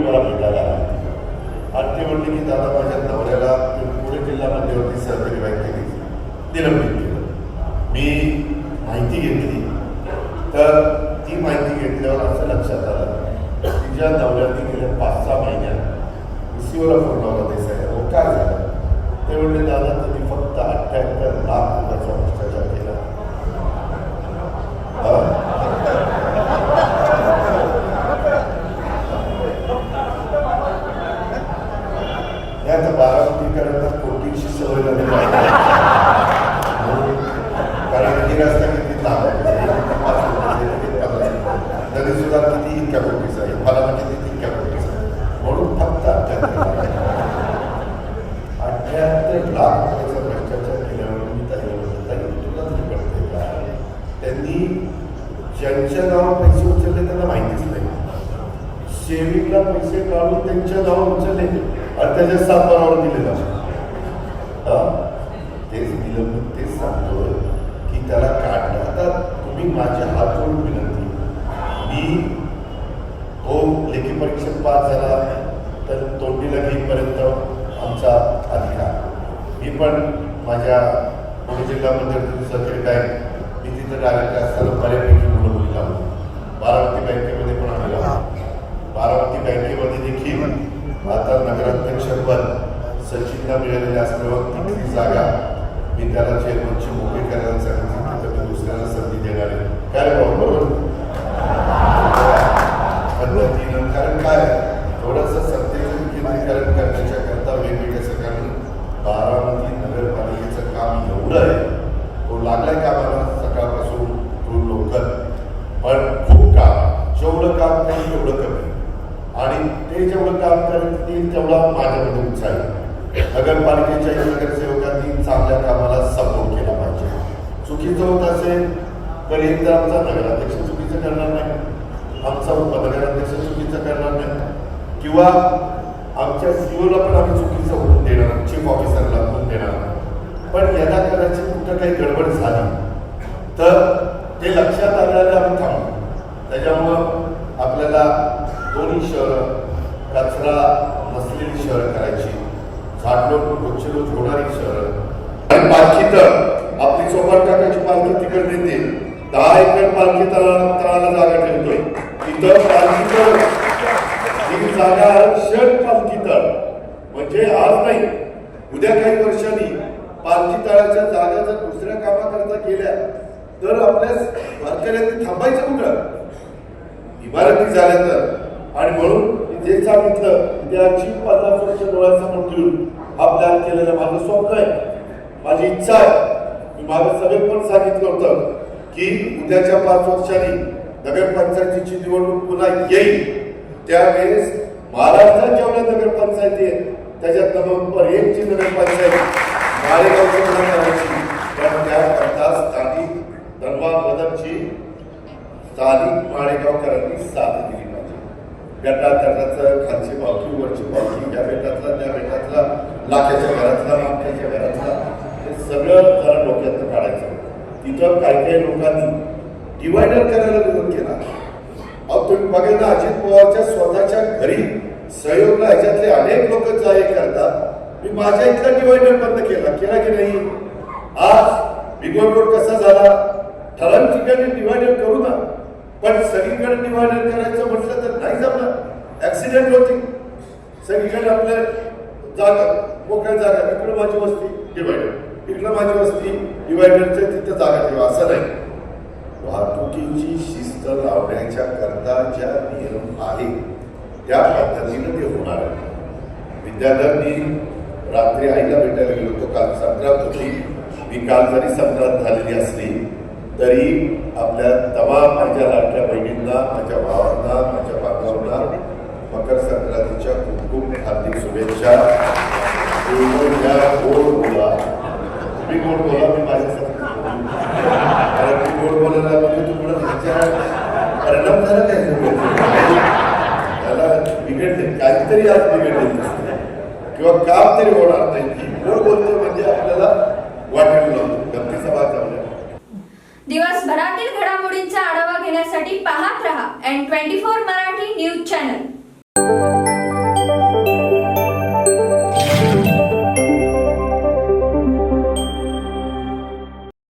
मला भेटायला आला आणि ते म्हणले की दादा माझ्या नवऱ्याला पुणे जिल्हा मध्यवर्ती सहकारी बँकेने निलंबित केलं. मी माहिती घेतली तर ती माहिती घेतल्यावर असं लक्षात आलं तिच्या नवऱ्याने गेल्या 5-6 महिन्यात रिसिव्हरला फोन लावला देसाईला. काय झालं ते म्हणले दादा त्यांनी फक्त 78 लाख रुपयाचा भ्रष्टाचार केला. बारामतीकरांना कोटीची सवय झाली कारण ही रस्ता किती तरी सुद्धा किती इतक्या कोटीचा आहे मला किती तितक्या कोटीचा म्हणून फक्त 78 लाख रुपयाचा भ्रष्टाचार केल्यावर मी त्याला तुला तरी कळते का त्यांनी ज्यांच्या नावावर पैसे उचलले त्यांना माहितीच नाही. शेविंगला पैसे काढून त्यांच्या नावावर उचलले आणि त्याच्या सातबारावर दिलेला तेच दिलं. तेच सांगतो की त्याला काढलं. आता तुम्ही माझ्या हात जोडून विनंती मी तो लेखी परीक्षेत पास झाला तर तोंडीला घेईपर्यंत आमचा अधिकार. मी पण माझ्या पुणे जिल्ह्यामध्ये सहकारी बँक मी तिथं डायरेक्टर असताना बऱ्यापैकी मुलं मुली लावली. बारामती बँकेमध्ये पण आम्ही लावलो. बारामती बँकेमध्ये देखील आता नगराध्यक्षपद सचिनला मिळालेल्या असल्यावर तिथली जागा मी त्याला चेअरमनची मोकळी करायला सांगितली तर मी दुसऱ्याला संधी देणार आहे. काय बरोबर पद्धतीनं कारण काय थोडंसं सत्तेचं केंद्रीकरण करण्याच्या करता वेगवेगळ्या सगळ्यांनी बारामती नगरपालिकेचं काम एवढं आहे तो लागलाय कामाला सकाळपासून तो लोकल पण खूप काम जेवढं काम करेल तेवढं कमी आणि ते जेवढं काम करतील तेवढा माझ्यामध्ये उत्साह आहे. नगरपालिकेच्या नगरसेवकांनी चांगल्या कामाला सपोर्ट केला पाहिजे. चुकीचं होत असेल तर एकदा आमचा नगराध्यक्ष चुकीचं करणार नाही, आमचा उपनगराध्यक्ष चुकीचं करणार नाही किंवा आमच्या सीओला पण आम्ही चुकीचं होऊन देणार, चीफ ऑफिसरला होऊन देणार. पण यदा कदाचित कुठं काही गडबड झाली तर ते लक्षात आल्याला आम्ही थांबू. त्याच्यामुळं आपल्याला दोन्ही शहरं कचरा नसलेली शहरं करायची, झाडलोट गोचलोट होणारी शहरं आणि पालखी तर आपली चोपाट काकाची पालखी तिकडे नेते 10 एकर पालखी तळाला जागा ठेवतोय तिथं पालखी तळ ही जागा शहर पालखी तळ म्हणजे आज नाही उद्या काही वर्षांनी पालखी तळाच्या जागा जर दुसऱ्या कामाकरता गेल्या तर आपल्या वारकऱ्यांनी थांबायचं कुठं इमारती झाल्या तर. आणि म्हणून जे सांगितलं त्याची 50 वर्ष डोळ्यासमोर ठेवून हा प्लॅन केलेलं माझं स्वप्न आहे, माझी इच्छा आहे. मी माझ्या सभेत पण सांगितलं होतं की उद्याच्या 5 वर्षांनी नगरपंचायतीची निवडणूक पुन्हा येईल त्यावेळेस महाराष्ट्रात जेवढ्या नगरपंचायती आहेत त्याच्यात नंबर 1 ची नगरपंचायत माळेगावची करायची. पण त्याकरता स्थानिक धनवान बदलची स्थानिक माळेगावकरांनी साथ दिली पाहिजे. गटातटाचं खालची पावकी वरची पावकी या बेटातला त्या बेटातला लाख्याच्या घरातला मागच्या घरातला हे सगळं जरा डोक्यातनं काढायचं. तिथं काही काही लोकांनी डिवायडर करायला विरोध केला. अहो तुम्ही बघेल ना अजित पवारच्या स्वतःच्या घरी सहयोगला ह्याच्यातले अनेक लोक जाहीर करतात. मी माझ्या इथला डिवायडर बंद केला की नाही. आज बिगोड रोड कसा झाला ठराविक ठिकाणी डिवायडर करू ना पण सगळीकडे डिवायडर करायचं म्हटलं तर नाही जमणार. ऍक्सिडेंट होते सगळीकडे आपल्या जागा मोकळ्या जागा इकडं माझी वस्ती डिवायडर इकडं माझी वस्ती डिवायडरच्या तिथं जागा ठेवा असं नाही. वाहतुकीची शिस्त लावण्याच्या करता ज्या नियम आहे त्या पद्धतीनं ते होणार आहे. विद्यार्थ्यांनी रात्री आईला भेटायला गेलो होतो. काल संक्रांत होती. मी काल जरी संक्रांत झालेली असली तरी आपल्या तमाम माझ्या लाडक्या बहिणींना माझ्या भावांना माझ्या बांधवांना मकर संक्रांतीच्या खूप खूप हार्दिक शुभेच्छा. गोड बोला तुम्ही गोड बोला मी माझ्यासाठी कारण मी गोड बोलायला म्हणजे तुम्हाला परिणाम झाला काय त्याला बिघडले काहीतरी आज बिघडले किंवा काम तरी होणार नाही. गोड बोलतो म्हणजे आपल्याला वाटेल लावतो गमतीचा भाग चालू. दिवसभरातील घडामोडींचा आढावा घेण्यासाठी पाहत रहा N24 मराठी न्यूज चॅनल.